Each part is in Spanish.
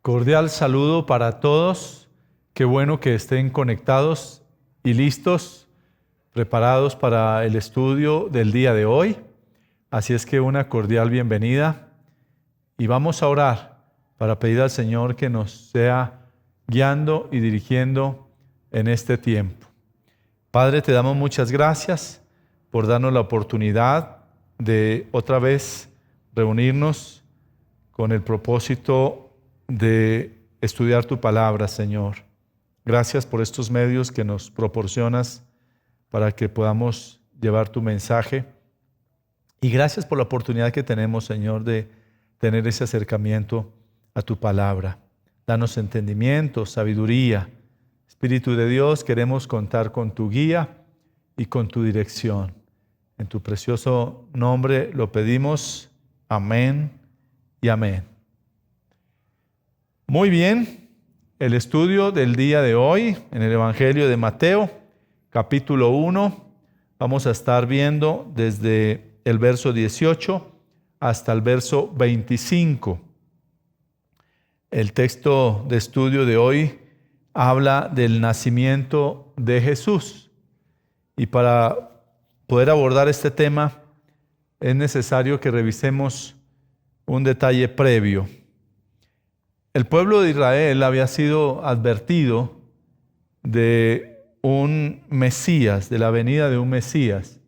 Cordial saludo para todos. Qué bueno que estén conectados y listos, preparados para el estudio del día de hoy. Así es que una cordial bienvenida y vamos a orar para pedir al Señor que nos sea guiando y dirigiendo en este tiempo. Padre, te damos muchas gracias por darnos la oportunidad de otra vez reunirnos con el propósito de estudiar tu palabra, Señor. Gracias por estos medios que nos proporcionas para que podamos llevar tu mensaje. Y gracias por la oportunidad que tenemos, Señor, de tener ese acercamiento a tu palabra. Danos entendimiento, sabiduría. Espíritu de Dios, queremos contar con tu guía y con tu dirección. En tu precioso nombre lo pedimos. Amén y amén. Muy bien, el estudio del día de hoy en el Evangelio de Mateo, capítulo 1, vamos a estar viendo desde el verso 18 hasta el verso 25. El texto de estudio de hoy habla del nacimiento de Jesús. Y para poder abordar este tema es necesario que revisemos un detalle previo. El pueblo de Israel había sido advertido de un Mesías, de la venida de un Mesías.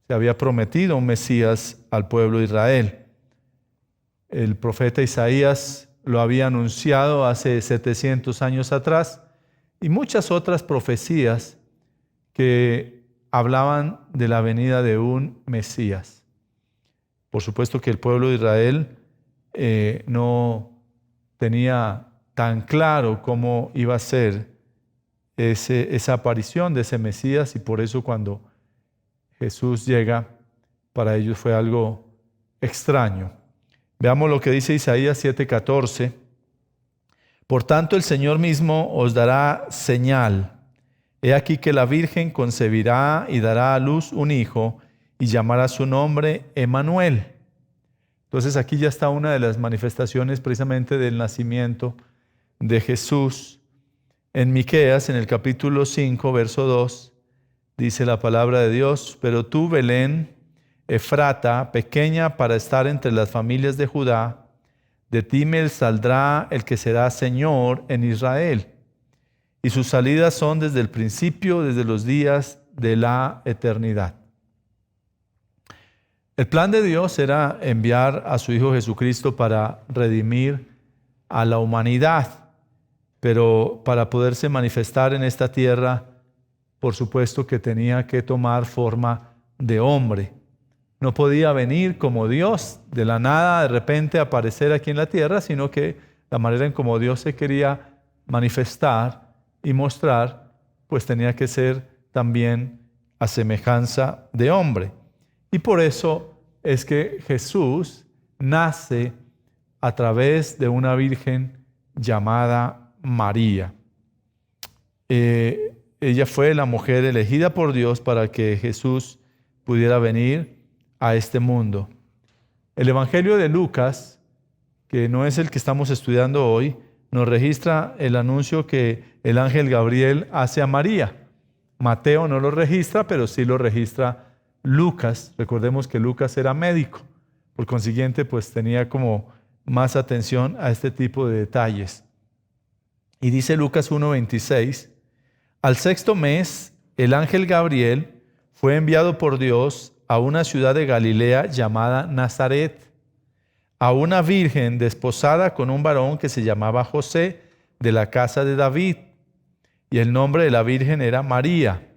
Se había prometido un Mesías al pueblo de Israel. El profeta Isaías lo había anunciado hace 700 años atrás y muchas otras profecías que hablaban de la venida de un Mesías. Por supuesto que el pueblo de Israel no tenía tan claro cómo iba a ser esa aparición de ese Mesías, y por eso cuando Jesús llega, para ellos fue algo extraño. Veamos lo que dice Isaías 7:14. Por tanto, el Señor mismo os dará señal. He aquí que la Virgen concebirá y dará a luz un hijo, y llamará su nombre Emmanuel. Entonces aquí ya está una de las manifestaciones precisamente del nacimiento de Jesús. En Miqueas, en el capítulo 5, verso 2, dice la palabra de Dios: pero tú, Belén, Efrata, pequeña para estar entre las familias de Judá, de ti me saldrá el que será Señor en Israel, y sus salidas son desde el principio, desde los días de la eternidad. El plan de Dios era enviar a su Hijo Jesucristo para redimir a la humanidad, pero para poderse manifestar en esta tierra, por supuesto que tenía que tomar forma de hombre. No podía venir como Dios, de la nada, de repente aparecer aquí en la tierra, sino que la manera en como Dios se quería manifestar y mostrar, pues tenía que ser también a semejanza de hombre. Y por eso es que Jesús nace a través de una virgen llamada María. Ella fue la mujer elegida por Dios para que Jesús pudiera venir a este mundo. El Evangelio de Lucas, que no es el que estamos estudiando hoy, nos registra el anuncio que el ángel Gabriel hace a María. Mateo no lo registra, pero sí lo registra Lucas. Recordemos que Lucas era médico, por consiguiente pues tenía como más atención a este tipo de detalles. Y dice Lucas 1:26, al sexto mes el ángel Gabriel fue enviado por Dios a una ciudad de Galilea llamada Nazaret, a una virgen desposada con un varón que se llamaba José, de la casa de David, y el nombre de la virgen era María.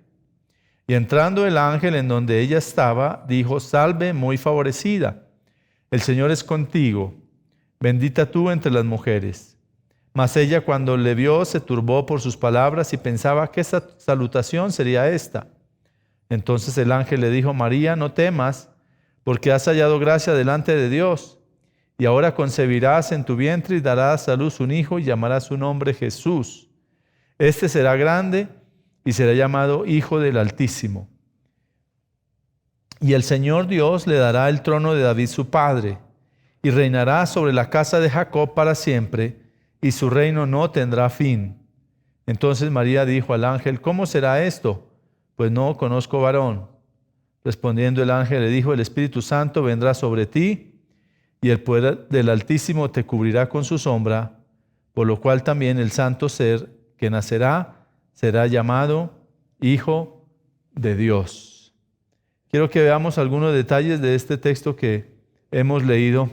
Y entrando el ángel en donde ella estaba, dijo: salve, muy favorecida, el Señor es contigo, bendita tú entre las mujeres. Mas ella, cuando le vio, se turbó por sus palabras y pensaba qué salutación sería esta. Entonces el ángel le dijo: María, no temas, porque has hallado gracia delante de Dios, y ahora concebirás en tu vientre y darás a luz un hijo y llamarás su nombre Jesús. Este será grande y será llamado Hijo del Altísimo. Y el Señor Dios le dará el trono de David su padre, y reinará sobre la casa de Jacob para siempre, y su reino no tendrá fin. Entonces María dijo al ángel: ¿Cómo será esto? Pues no conozco varón. Respondiendo el ángel le dijo: el Espíritu Santo vendrá sobre ti, y el poder del Altísimo te cubrirá con su sombra, por lo cual también el santo ser que nacerá será llamado Hijo de Dios. Quiero que veamos algunos detalles de este texto que hemos leído.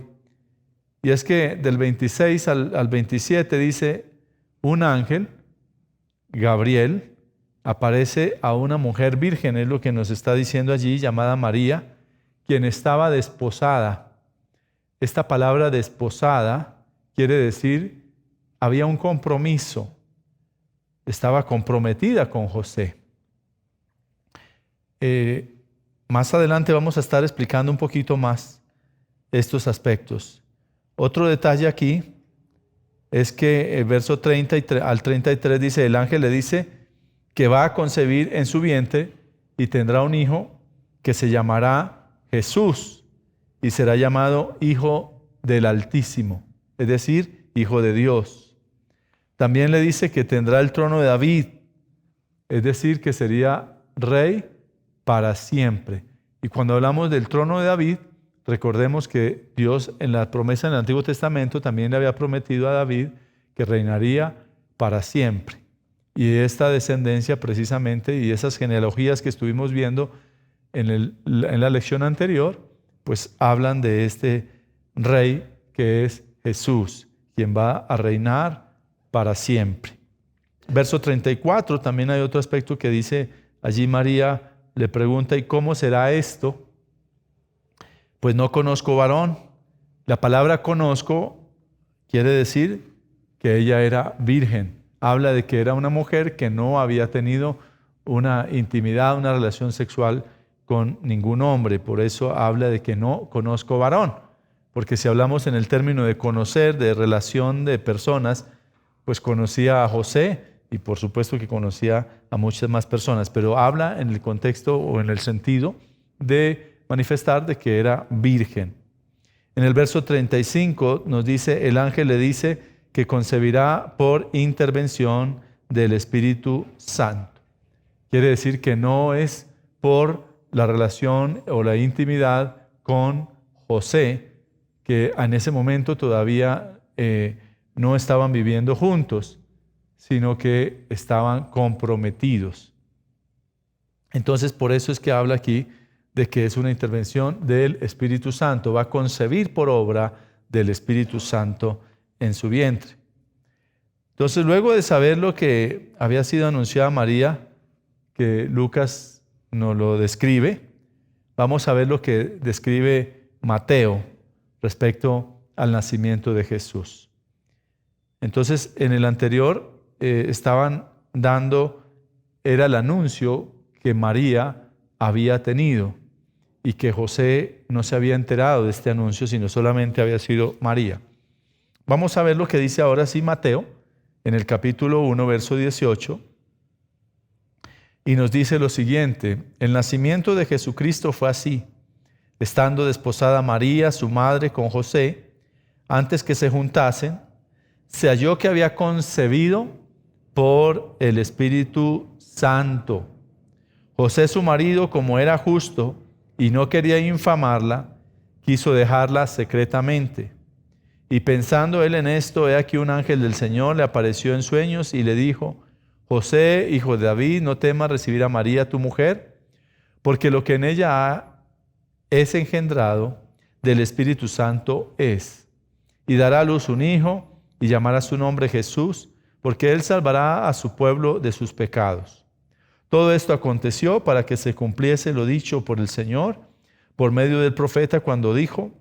Y es que del 26 al 27 dice: un ángel, Gabriel, aparece a una mujer virgen, es lo que nos está diciendo allí, llamada María, quien estaba desposada. Esta palabra desposada quiere decir, había un compromiso, estaba comprometida con José. Más adelante vamos a estar explicando un poquito más estos aspectos. Otro detalle aquí es que el verso 30 al 33 dice: el ángel le dice que va a concebir en su vientre y tendrá un hijo que se llamará Jesús y será llamado Hijo del Altísimo, es decir, Hijo de Dios. También le dice que tendrá el trono de David, es decir, que sería rey para siempre. Y cuando hablamos del trono de David, recordemos que Dios en la promesa en el Antiguo Testamento también le había prometido a David que reinaría para siempre. Y esta descendencia precisamente y esas genealogías que estuvimos viendo en la lección anterior, pues hablan de este rey que es Jesús, quien va a reinar para siempre. Verso 34, también hay otro aspecto que dice, allí María le pregunta: ¿y cómo será esto? Pues no conozco varón. La palabra conozco quiere decir que ella era virgen. Habla de que era una mujer que no había tenido una intimidad, una relación sexual con ningún hombre. Por eso habla de que no conozco varón. Porque si hablamos en el término de conocer, de relación de personas, pues conocía a José y por supuesto que conocía a muchas más personas. Pero habla en el contexto o en el sentido de manifestar de que era virgen. En el verso 35 nos dice, el ángel le dice que concebirá por intervención del Espíritu Santo. Quiere decir que no es por la relación o la intimidad con José, que en ese momento todavía no estaban viviendo juntos, sino que estaban comprometidos. Entonces, por eso es que habla aquí de que es una intervención del Espíritu Santo. Va a concebir por obra del Espíritu Santo en su vientre. Entonces, luego de saber lo que había sido anunciado a María, que Lucas nos lo describe, vamos a ver lo que describe Mateo respecto al nacimiento de Jesús. Entonces, en el anterior estaban dando, era el anuncio que María había tenido y que José no se había enterado de este anuncio, sino solamente había sido María. Vamos a ver lo que dice ahora sí Mateo, en el capítulo 1, verso 18, y nos dice lo siguiente: el nacimiento de Jesucristo fue así. Estando desposada María, su madre, con José, antes que se juntasen, se halló que había concebido por el Espíritu Santo. José, su marido, como era justo y no quería infamarla, quiso dejarla secretamente. Y pensando él en esto, he aquí un ángel del Señor le apareció en sueños y le dijo: José, hijo de David, no temas recibir a María tu mujer, porque lo que en ella es engendrado del Espíritu Santo es. Y dará a luz un hijo y llamará su nombre Jesús, porque él salvará a su pueblo de sus pecados. Todo esto aconteció para que se cumpliese lo dicho por el Señor, por medio del profeta, cuando dijo: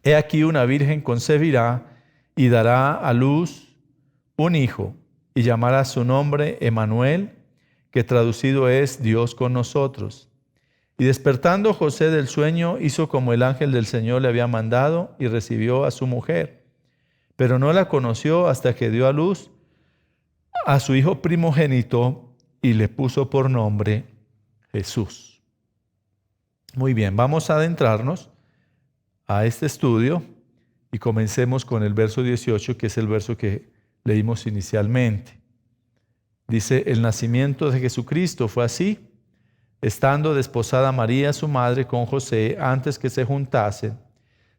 he aquí una virgen concebirá y dará a luz un hijo, y llamará su nombre Emmanuel, que traducido es Dios con nosotros. Y despertando José del sueño, hizo como el ángel del Señor le había mandado y recibió a su mujer. Pero no la conoció hasta que dio a luz a su hijo primogénito y le puso por nombre Jesús. Muy bien, vamos a adentrarnos a este estudio y comencemos con el verso 18, que es el verso que leímos inicialmente. Dice, el nacimiento de Jesucristo fue así: estando desposada María, su madre, con José, antes que se juntasen,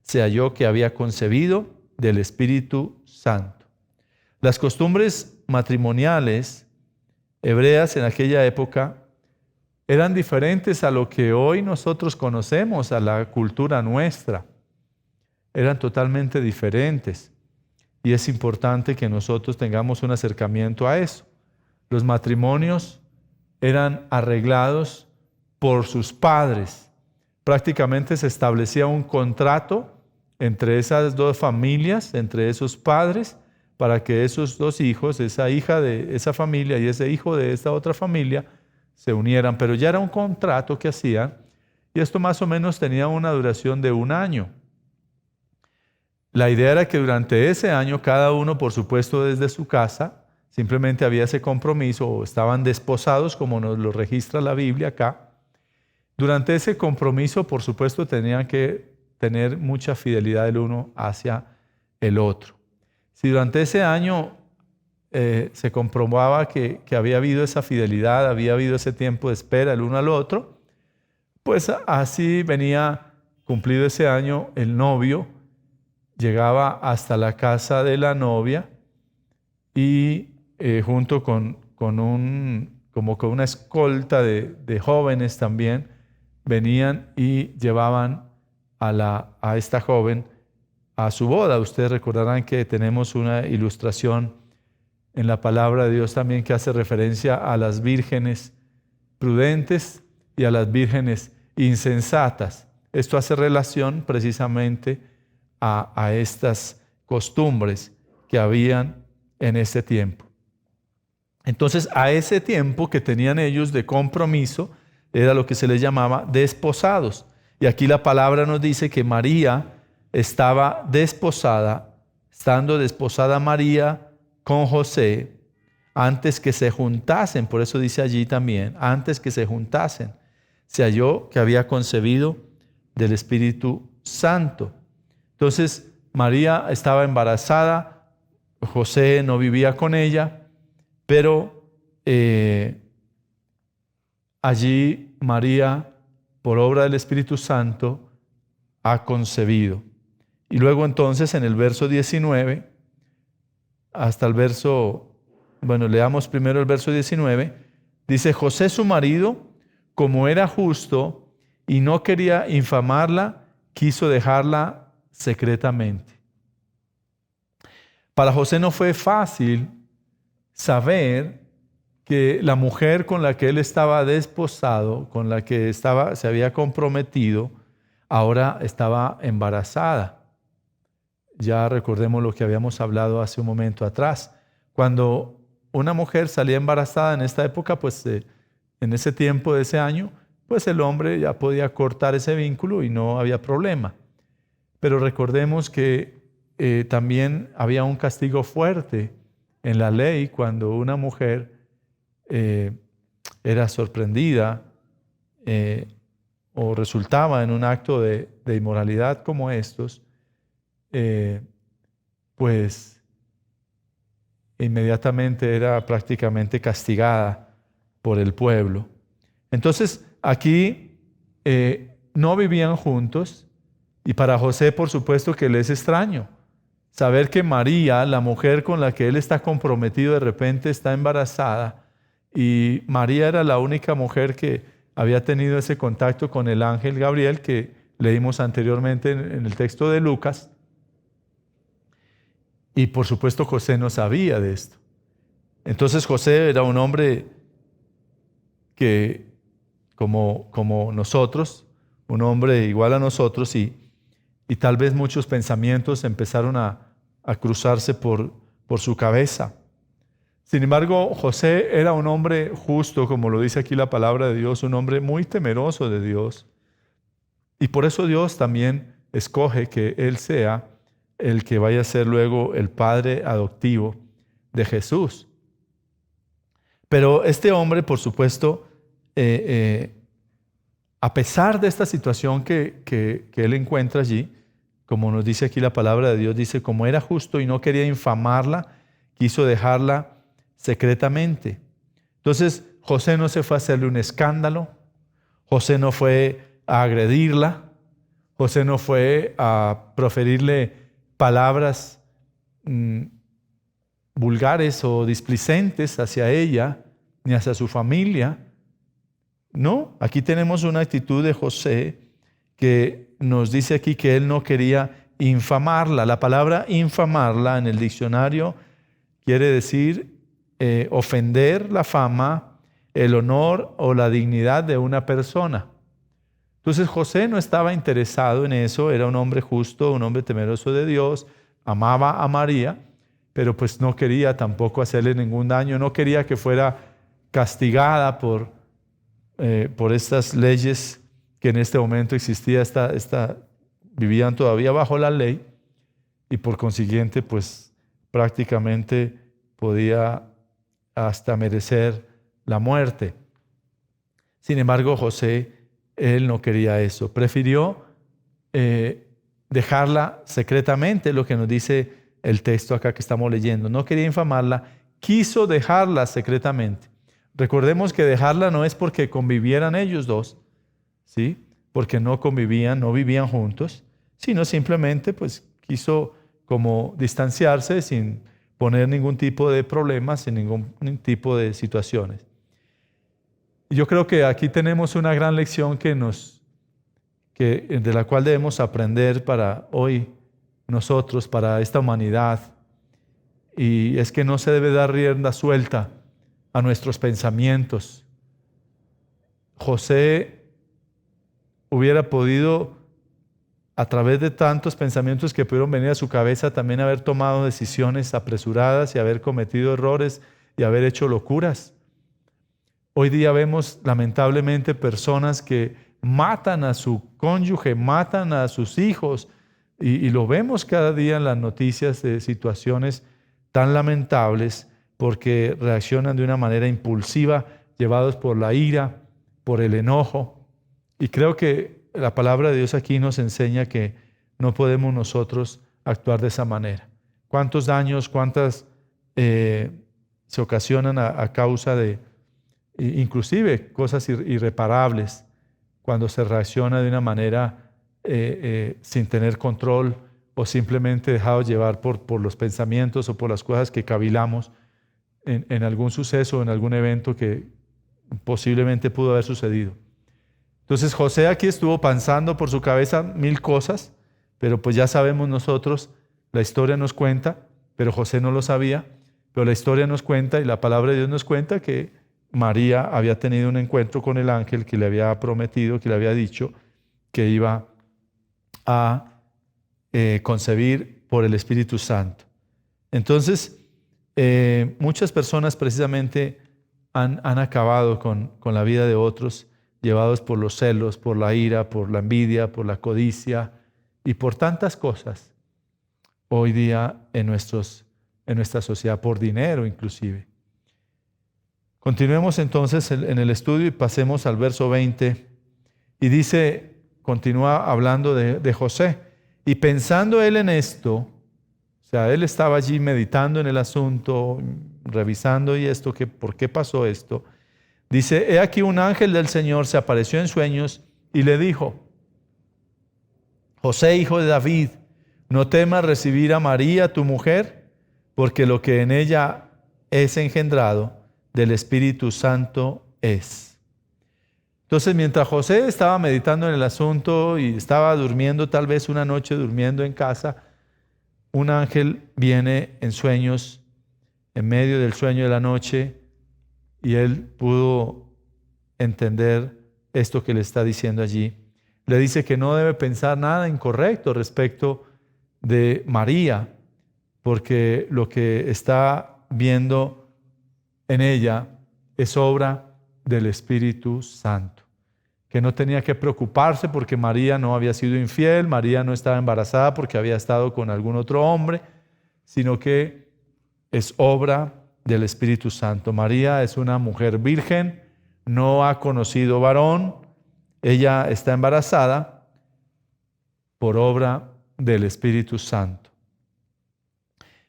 se halló que había concebido del Espíritu Santo. Las costumbres matrimoniales hebreas en aquella época eran diferentes a lo que hoy nosotros conocemos, a la cultura nuestra. Eran totalmente diferentes. Y es importante que nosotros tengamos un acercamiento a eso. Los matrimonios eran arreglados por sus padres. Prácticamente se establecía un contrato entre esas dos familias, entre esos padres, para que esos dos hijos, esa hija de esa familia y ese hijo de esta otra familia, se unieran. Pero ya era un contrato que hacían, y esto más o menos tenía una duración de 1 año. La idea era que durante ese año, cada uno, por supuesto, desde su casa, simplemente había ese compromiso, o estaban desposados, como nos lo registra la Biblia acá. Durante ese compromiso, por supuesto, tenían que tener mucha fidelidad el uno hacia el otro. Si durante ese año se comprobaba que había habido esa fidelidad, había habido ese tiempo de espera el uno al otro, pues así venía cumplido ese año, el novio llegaba hasta la casa de la novia y junto con una escolta de jóvenes también venían y llevaban a esta joven a su boda. Ustedes recordarán que tenemos una ilustración en la palabra de Dios también que hace referencia a las vírgenes prudentes y a las vírgenes insensatas. Esto hace relación precisamente a estas costumbres que habían en ese tiempo. Entonces, a ese tiempo que tenían ellos de compromiso, era lo que se les llamaba desposados. Y aquí la palabra nos dice que María estaba desposada, estando desposada María con José, antes que se juntasen, por eso dice allí también, antes que se juntasen, se halló que había concebido del Espíritu Santo. Entonces, María estaba embarazada, José no vivía con ella, pero allí María, por obra del Espíritu Santo, ha concebido. Y luego entonces en el verso 19, hasta el verso, leamos primero el verso 19, dice, José su marido, como era justo y no quería infamarla, quiso dejarla secretamente. Para José no fue fácil saber que la mujer con la que él estaba desposado, con la que se había comprometido, ahora estaba embarazada. Ya recordemos lo que habíamos hablado hace un momento atrás. Cuando una mujer salía embarazada en esta época, pues en ese tiempo de ese año, pues el hombre ya podía cortar ese vínculo y no había problema. Pero recordemos que también había un castigo fuerte en la ley cuando una mujer era sorprendida o resultaba en un acto de inmoralidad como estos, pues inmediatamente era prácticamente castigada por el pueblo. Entonces aquí no vivían juntos y para José por supuesto que le es extraño saber que María, la mujer con la que él está comprometido, de repente está embarazada y María era la única mujer que había tenido ese contacto con el ángel Gabriel que leímos anteriormente en el texto de Lucas. Y por supuesto José no sabía de esto. Entonces José era un hombre que, como nosotros, un hombre igual a nosotros y tal vez muchos pensamientos empezaron a cruzarse por su cabeza. Sin embargo, José era un hombre justo, como lo dice aquí la palabra de Dios, un hombre muy temeroso de Dios. Y por eso Dios también escoge que él sea el que vaya a ser luego el padre adoptivo de Jesús. Pero este hombre, por supuesto, a pesar de esta situación que él encuentra allí, como nos dice aquí la palabra de Dios, dice, como era justo y no quería infamarla, quiso dejarla secretamente. Entonces, José no se fue a hacerle un escándalo, José no fue a agredirla, José no fue a proferirle palabras vulgares o displicentes hacia ella, ni hacia su familia. No, aquí tenemos una actitud de José que nos dice aquí que él no quería infamarla. La palabra infamarla en el diccionario quiere decir ofender la fama, el honor o la dignidad de una persona. Entonces José no estaba interesado en eso, era un hombre justo, un hombre temeroso de Dios, amaba a María, pero pues no quería tampoco hacerle ningún daño, no quería que fuera castigada por estas leyes que en este momento existía, vivían todavía bajo la ley y por consiguiente pues prácticamente podía hasta merecer la muerte. Sin embargo, José, él no quería eso, prefirió dejarla secretamente, lo que nos dice el texto acá que estamos leyendo. No quería infamarla, quiso dejarla secretamente. Recordemos que dejarla no es porque convivieran ellos dos, ¿sí? Porque no convivían, no vivían juntos, sino simplemente pues quiso como distanciarse sin poner ningún tipo de problemas, sin ningún tipo de situaciones. Yo creo que aquí tenemos una gran lección de la cual debemos aprender para hoy nosotros, para esta humanidad, y es que no se debe dar rienda suelta a nuestros pensamientos. José hubiera podido, a través de tantos pensamientos que pudieron venir a su cabeza, también haber tomado decisiones apresuradas y haber cometido errores y haber hecho locuras. Hoy día vemos lamentablemente personas que matan a su cónyuge, matan a sus hijos y lo vemos cada día en las noticias de situaciones tan lamentables porque reaccionan de una manera impulsiva, llevados por la ira, por el enojo. Y creo que la palabra de Dios aquí nos enseña que no podemos nosotros actuar de esa manera. ¿Cuántos daños, cuántas se ocasionan a causa de inclusive cosas irreparables cuando se reacciona de una manera sin tener control o simplemente dejado llevar por los pensamientos o por las cosas que cavilamos en algún suceso o en algún evento que posiblemente pudo haber sucedido? Entonces José aquí estuvo pensando por su cabeza mil cosas, pero pues ya sabemos nosotros, la historia nos cuenta, pero José no lo sabía, pero la historia nos cuenta y la palabra de Dios nos cuenta que María había tenido un encuentro con el ángel que le había prometido, que le había dicho que iba a concebir por el Espíritu Santo. Entonces, muchas personas precisamente han acabado con la vida de otros, llevados por los celos, por la ira, por la envidia, por la codicia y por tantas cosas hoy día en nuestra sociedad, por dinero inclusive. Continuemos entonces en el estudio y pasemos al verso 20. Y dice, continúa hablando de José. Y pensando él en esto, o sea, él estaba allí meditando en el asunto, revisando y esto, que por qué pasó esto. Dice, he aquí un ángel del Señor se apareció en sueños y le dijo, José, hijo de David, no temas recibir a María, tu mujer, porque lo que en ella es engendrado del Espíritu Santo es. Entonces, mientras José estaba meditando en el asunto y estaba durmiendo, tal vez una noche durmiendo en casa, un ángel viene en sueños, en medio del sueño de la noche, y él pudo entender esto que le está diciendo allí. Le dice que no debe pensar nada incorrecto respecto de María, porque lo que está viendo en ella es obra del Espíritu Santo, que no tenía que preocuparse porque María no había sido infiel, María no estaba embarazada porque había estado con algún otro hombre, sino que es obra del Espíritu Santo. María es una mujer virgen, no ha conocido varón, ella está embarazada por obra del Espíritu Santo.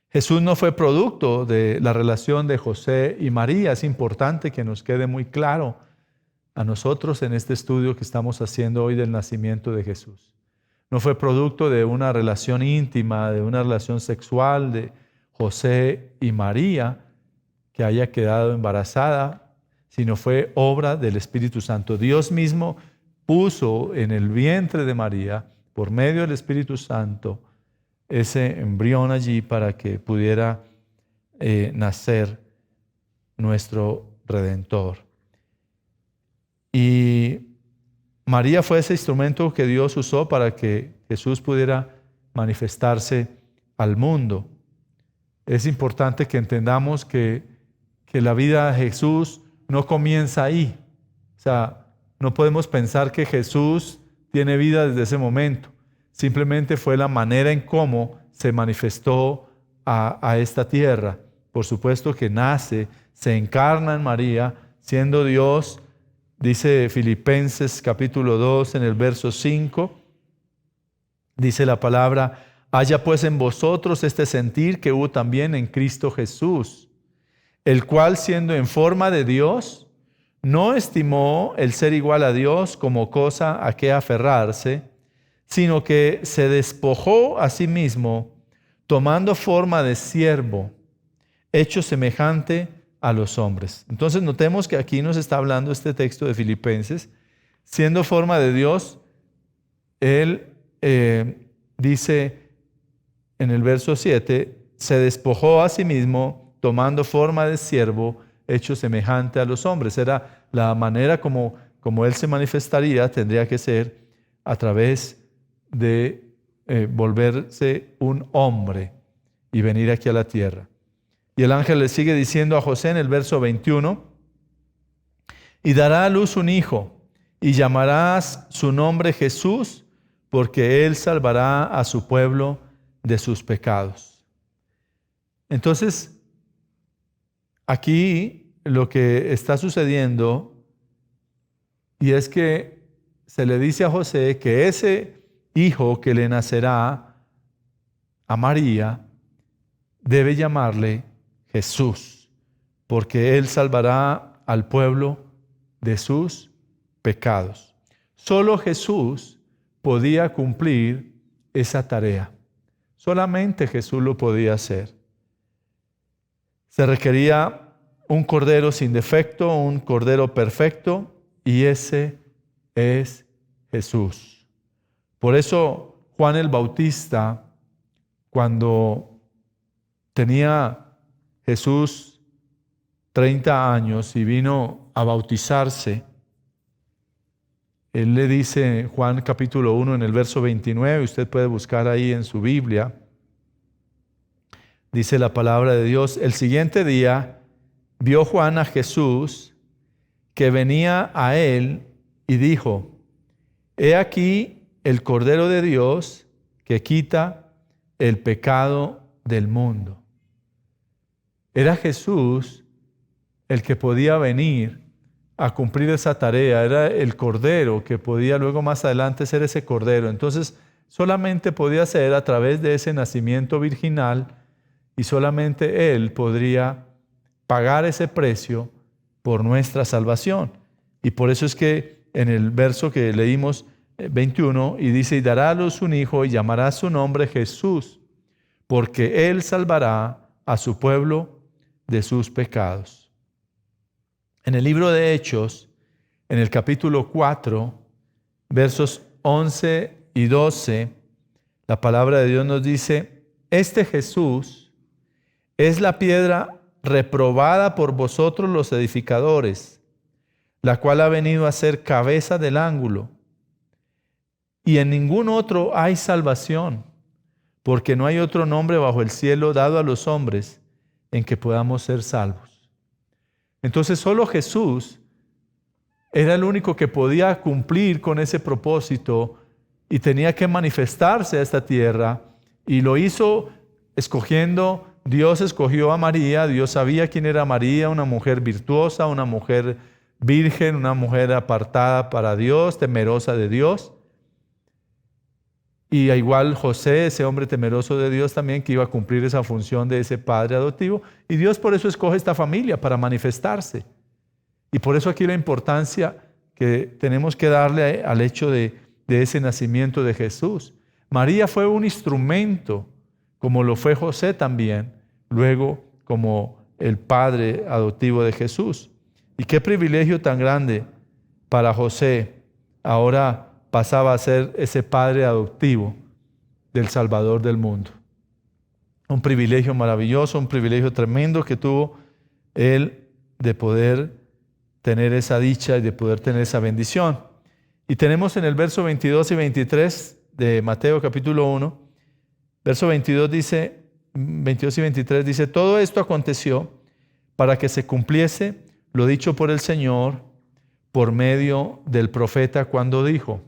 Jesús no fue producto de la relación de José y María. Es importante que nos quede muy claro a nosotros en este estudio que estamos haciendo hoy del nacimiento de Jesús. No fue producto de una relación íntima, de una relación sexual de José y María que haya quedado embarazada, sino fue obra del Espíritu Santo. Dios mismo puso en el vientre de María, por medio del Espíritu Santo, ese embrión allí para que pudiera nacer nuestro Redentor. Y María fue ese instrumento que Dios usó para que Jesús pudiera manifestarse al mundo. Es importante que entendamos que la vida de Jesús no comienza ahí. O sea, no podemos pensar que Jesús tiene vida desde ese momento. Simplemente fue la manera en cómo se manifestó a esta tierra. Por supuesto que nace, se encarna en María, siendo Dios. Dice Filipenses capítulo 2 en el verso 5, dice la palabra: haya pues en vosotros este sentir que hubo también en Cristo Jesús, el cual siendo en forma de Dios, no estimó el ser igual a Dios como cosa a que aferrarse, sino que se despojó a sí mismo, tomando forma de siervo, hecho semejante a los hombres. Entonces notemos que aquí nos está hablando este texto de Filipenses, siendo forma de Dios. Él dice en el verso 7, se despojó a sí mismo, tomando forma de siervo, hecho semejante a los hombres. Era la manera como Él se manifestaría, tendría que ser a través de volverse un hombre y venir aquí a la tierra. Y el ángel le sigue diciendo a José en el verso 21, y dará a luz un hijo, y llamarás su nombre Jesús, porque él salvará a su pueblo de sus pecados. Entonces, aquí lo que está sucediendo, y es que se le dice a José que ese hijo que le nacerá a María debe llamarle Jesús, porque él salvará al pueblo de sus pecados. Solo Jesús podía cumplir esa tarea. Solamente Jesús lo podía hacer. Se requería un cordero sin defecto, un cordero perfecto, y ese es Jesús. Por eso Juan el Bautista, cuando tenía Jesús 30 años y vino a bautizarse, él le dice, Juan capítulo 1 en el verso 29, usted puede buscar ahí en su Biblia, dice la palabra de Dios: el siguiente día vio Juan a Jesús que venía a él y dijo: he aquí el Cordero de Dios que quita el pecado del mundo. Era Jesús el que podía venir a cumplir esa tarea. Era el Cordero que podía luego más adelante ser ese Cordero. Entonces solamente podía ser a través de ese nacimiento virginal, y solamente Él podría pagar ese precio por nuestra salvación. Y por eso es que en el verso que leímos 21, y dice: y dará a luz un hijo y llamará su nombre Jesús, porque Él salvará a su pueblo de sus pecados. En el libro de Hechos, en el capítulo 4, versos 11 y 12, la palabra de Dios nos dice: este Jesús es la piedra reprobada por vosotros los edificadores, la cual ha venido a ser cabeza del ángulo. Y en ningún otro hay salvación, porque no hay otro nombre bajo el cielo dado a los hombres en que podamos ser salvos. Entonces solo Jesús era el único que podía cumplir con ese propósito y tenía que manifestarse a esta tierra, y lo hizo escogiendo. Dios escogió a María. Dios sabía quién era María, una mujer virtuosa, una mujer virgen, una mujer apartada para Dios, temerosa de Dios. Y igual José, ese hombre temeroso de Dios también, que iba a cumplir esa función de ese padre adoptivo. Y Dios por eso escoge esta familia, para manifestarse. Y por eso aquí la importancia que tenemos que darle al hecho de ese nacimiento de Jesús. María fue un instrumento, como lo fue José también, luego como el padre adoptivo de Jesús. Y qué privilegio tan grande para José. Ahora pasaba a ser ese padre adoptivo del Salvador del mundo. Un privilegio maravilloso, un privilegio tremendo que tuvo él de poder tener esa dicha y de poder tener esa bendición. Y tenemos en el verso 22 y 23 de Mateo capítulo 1, verso 22 y 23 dice, todo esto aconteció para que se cumpliese lo dicho por el Señor por medio del profeta cuando dijo,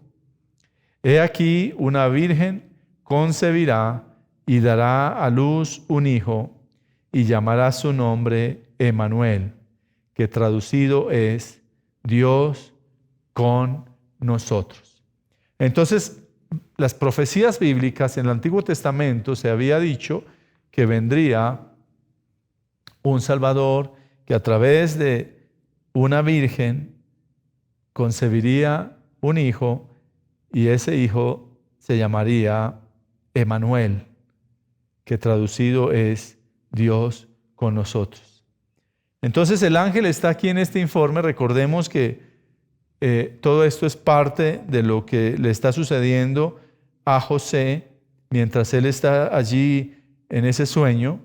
he aquí una virgen concebirá y dará a luz un hijo y llamará su nombre Emmanuel, que traducido es Dios con nosotros. Entonces, las profecías bíblicas en el Antiguo Testamento se había dicho que vendría un Salvador que a través de una virgen concebiría un hijo y ese hijo se llamaría Emmanuel, que traducido es Dios con nosotros. Entonces el ángel está aquí en este informe. Recordemos que todo esto es parte de lo que le está sucediendo a José mientras él está allí en ese sueño.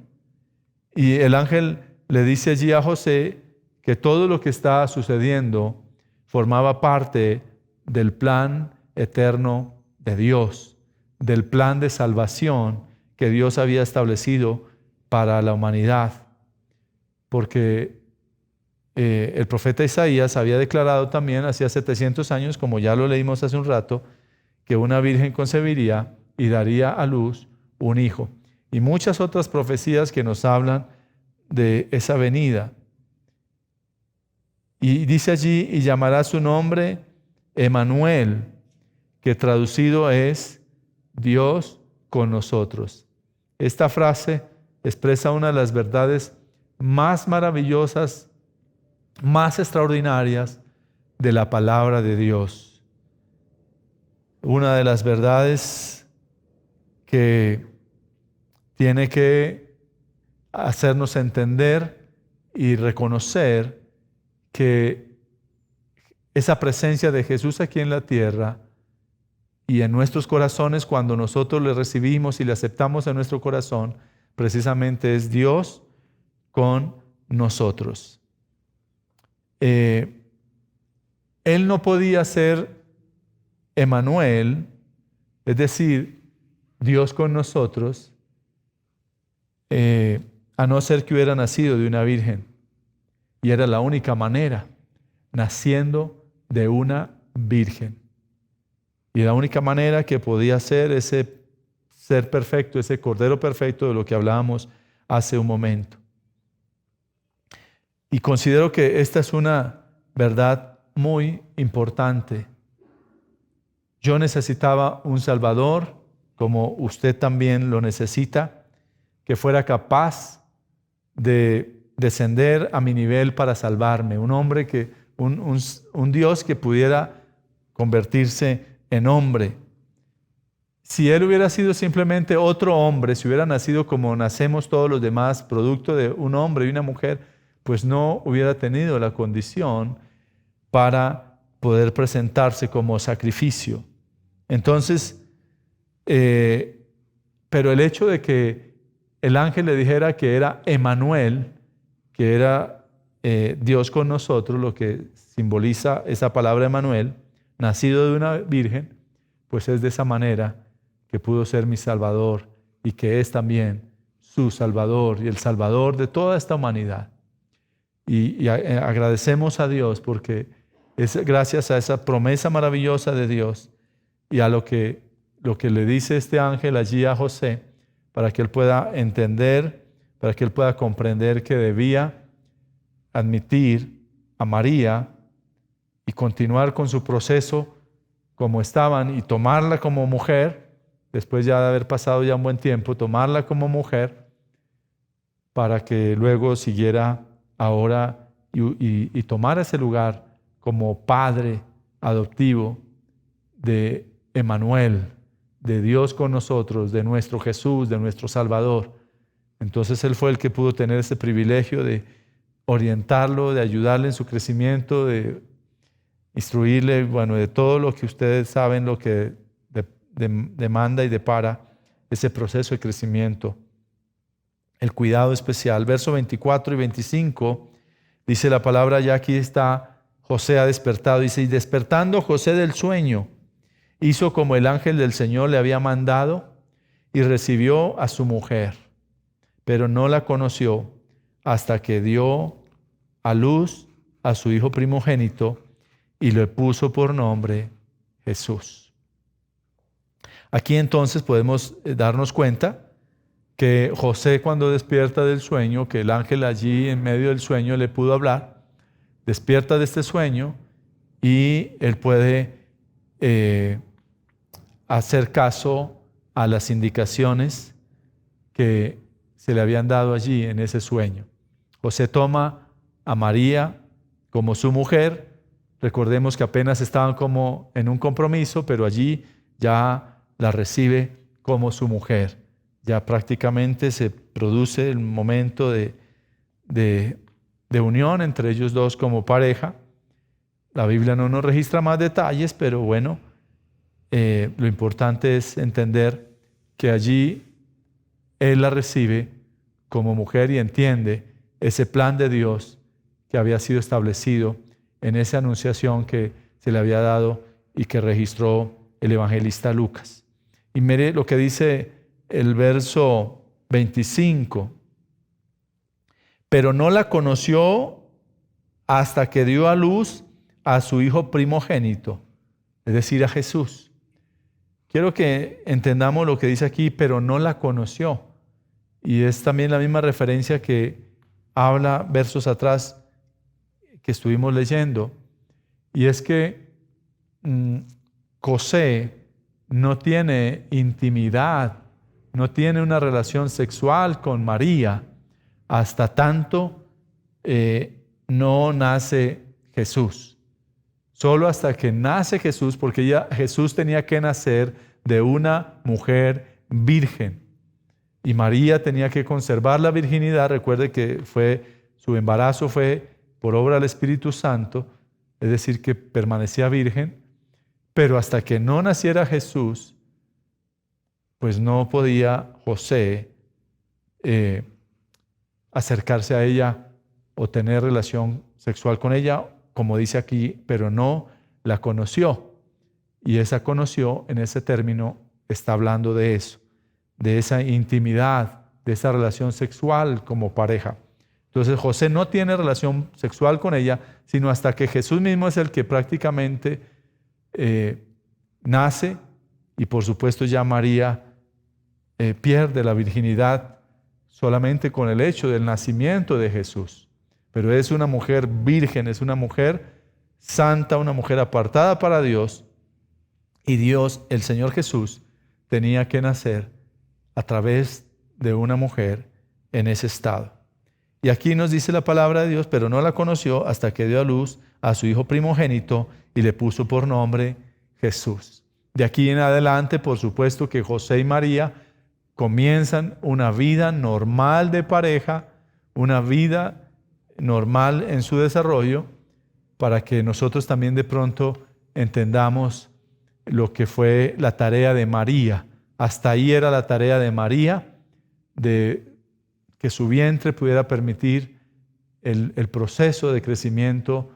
Y el ángel le dice allí a José que todo lo que está sucediendo formaba parte del plan eterno de Dios, del plan de salvación que Dios había establecido para la humanidad. Porque el profeta Isaías había declarado también hacía 700 años, como ya lo leímos hace un rato, que una virgen concebiría y daría a luz un hijo. Y muchas otras profecías que nos hablan de esa venida. Y dice allí, y llamará su nombre Emmanuel, que traducido es Dios con nosotros. Esta frase expresa una de las verdades más maravillosas, más extraordinarias de la palabra de Dios. Una de las verdades que tiene que hacernos entender y reconocer que esa presencia de Jesús aquí en la tierra y en nuestros corazones, cuando nosotros le recibimos y le aceptamos en nuestro corazón, precisamente es Dios con nosotros. Él no podía ser Emmanuel, es decir, Dios con nosotros, a no ser que hubiera nacido de una virgen. Y era la única manera, naciendo de una virgen. Y la única manera que podía ser ese ser perfecto, ese cordero perfecto de lo que hablábamos hace un momento. Y considero que esta es una verdad muy importante. Yo necesitaba un Salvador, como usted también lo necesita, que fuera capaz de descender a mi nivel para salvarme. Un hombre un Dios que pudiera convertirse en hombre. Si Él hubiera sido simplemente otro hombre, si hubiera nacido como nacemos todos los demás, producto de un hombre y una mujer, pues no hubiera tenido la condición para poder presentarse como sacrificio. Entonces, pero el hecho de que el ángel le dijera que era Emmanuel, que era Dios con nosotros, lo que simboliza esa palabra Emmanuel, nacido de una virgen, pues es de esa manera que pudo ser mi Salvador y que es también su Salvador y el Salvador de toda esta humanidad. Y agradecemos a Dios porque es gracias a esa promesa maravillosa de Dios y a lo que le dice este ángel allí a José, para que él pueda entender, para que él pueda comprender que debía admitir a María y continuar con su proceso como estaban y tomarla como mujer después ya de haber pasado ya un buen tiempo, tomarla como mujer para que luego siguiera ahora y tomara ese lugar como padre adoptivo de Emmanuel, de Dios con nosotros, de nuestro Jesús, de nuestro Salvador. Entonces Él fue el que pudo tener ese privilegio de orientarlo, de ayudarle en su crecimiento, de instruirle, bueno, de todo lo que ustedes saben, lo que demanda y depara ese proceso de crecimiento. El cuidado especial. Verso 24 y 25, dice la palabra, ya aquí está, José ha despertado, dice, y despertando José del sueño, hizo como el ángel del Señor le había mandado y recibió a su mujer, pero no la conoció hasta que dio a luz a su hijo primogénito y le puso por nombre Jesús. Aquí entonces podemos darnos cuenta que José, cuando despierta del sueño, que el ángel allí en medio del sueño le pudo hablar, despierta de este sueño y él puede hacer caso a las indicaciones que se le habían dado allí en ese sueño. José toma a María como su mujer. Recordemos que apenas estaban como en un compromiso, pero allí ya la recibe como su mujer. Ya prácticamente se produce el momento de unión entre ellos dos como pareja. La Biblia no nos registra más detalles, pero bueno, lo importante es entender que allí él la recibe como mujer y entiende ese plan de Dios que había sido establecido en esa anunciación que se le había dado y que registró el evangelista Lucas. Y mire lo que dice el verso 25. Pero no la conoció hasta que dio a luz a su hijo primogénito, es decir, a Jesús. Quiero que entendamos lo que dice aquí, pero no la conoció. Y es también la misma referencia que habla versos atrás que estuvimos leyendo. Y es que José no tiene intimidad, no tiene una relación sexual con María hasta tanto no nace Jesús. Solo hasta que nace Jesús, porque Jesús tenía que nacer de una mujer virgen. Y María tenía que conservar la virginidad. Recuerde que su embarazo fue por obra del Espíritu Santo, es decir, que permanecía virgen. Pero hasta que no naciera Jesús, pues no podía José acercarse a ella o tener relación sexual con ella, como dice aquí, pero no la conoció. Y esa conoció, en ese término, está hablando de eso, de esa intimidad, de esa relación sexual como pareja. Entonces José no tiene relación sexual con ella, sino hasta que Jesús mismo es el que prácticamente nace, y por supuesto ya María pierde la virginidad solamente con el hecho del nacimiento de Jesús. Pero es una mujer virgen, es una mujer santa, una mujer apartada para Dios, y Dios, el Señor Jesús, tenía que nacer a través de una mujer en ese estado. Y aquí nos dice la palabra de Dios, pero no la conoció hasta que dio a luz a su hijo primogénito y le puso por nombre Jesús. De aquí en adelante, por supuesto que José y María comienzan una vida normal de pareja, una vida normal en su desarrollo, para que nosotros también de pronto entendamos lo que fue la tarea de María. Hasta ahí era la tarea de María, de que su vientre pudiera permitir el proceso de crecimiento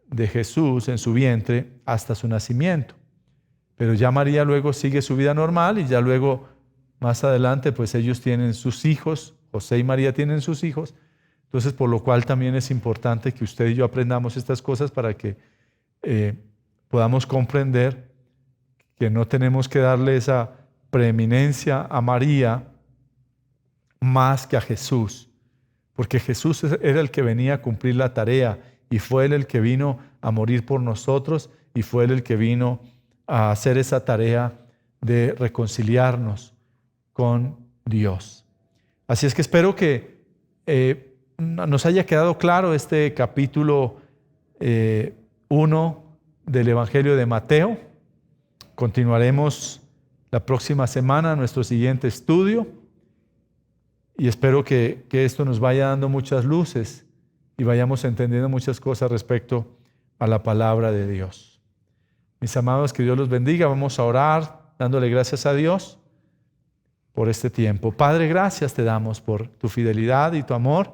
de Jesús en su vientre hasta su nacimiento. Pero ya María luego sigue su vida normal y ya luego, más adelante, pues ellos tienen sus hijos, José y María tienen sus hijos. Entonces, por lo cual también es importante que usted y yo aprendamos estas cosas para que podamos comprender que no tenemos que darle esa preeminencia a María más que a Jesús, porque Jesús era el que venía a cumplir la tarea y fue Él el que vino a morir por nosotros y fue Él el que vino a hacer esa tarea de reconciliarnos con Dios. Así es que espero que nos haya quedado claro este capítulo 1 del Evangelio de Mateo. Continuaremos la próxima semana nuestro siguiente estudio y espero que esto nos vaya dando muchas luces y vayamos entendiendo muchas cosas respecto a la palabra de Dios. Mis amados, que Dios los bendiga. Vamos a orar dándole gracias a Dios por este tiempo. Padre, gracias te damos por tu fidelidad y tu amor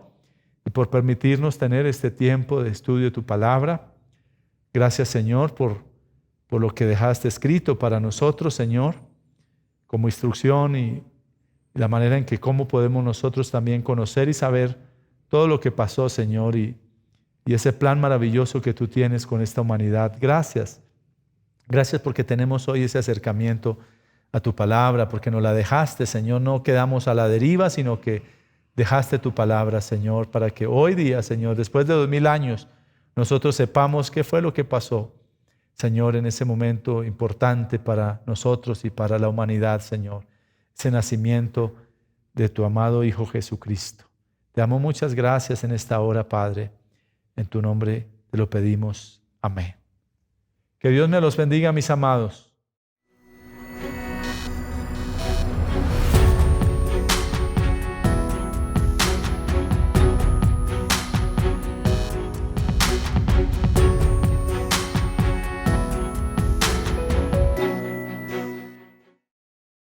y por permitirnos tener este tiempo de estudio de tu palabra. Gracias, Señor, por lo que dejaste escrito para nosotros, Señor, como instrucción y la manera en que cómo podemos nosotros también conocer y saber todo lo que pasó, Señor, y ese plan maravilloso que tú tienes con esta humanidad. Gracias. Gracias porque tenemos hoy ese acercamiento a tu palabra, porque nos la dejaste, Señor. No quedamos a la deriva, sino que dejaste tu palabra, Señor, para que hoy día, Señor, después de 2000 años, nosotros sepamos qué fue lo que pasó, Señor, en ese momento importante para nosotros y para la humanidad, Señor. Ese nacimiento de tu amado Hijo Jesucristo. Te damos muchas gracias en esta hora, Padre. En tu nombre te lo pedimos. Amén. Que Dios me los bendiga, mis amados.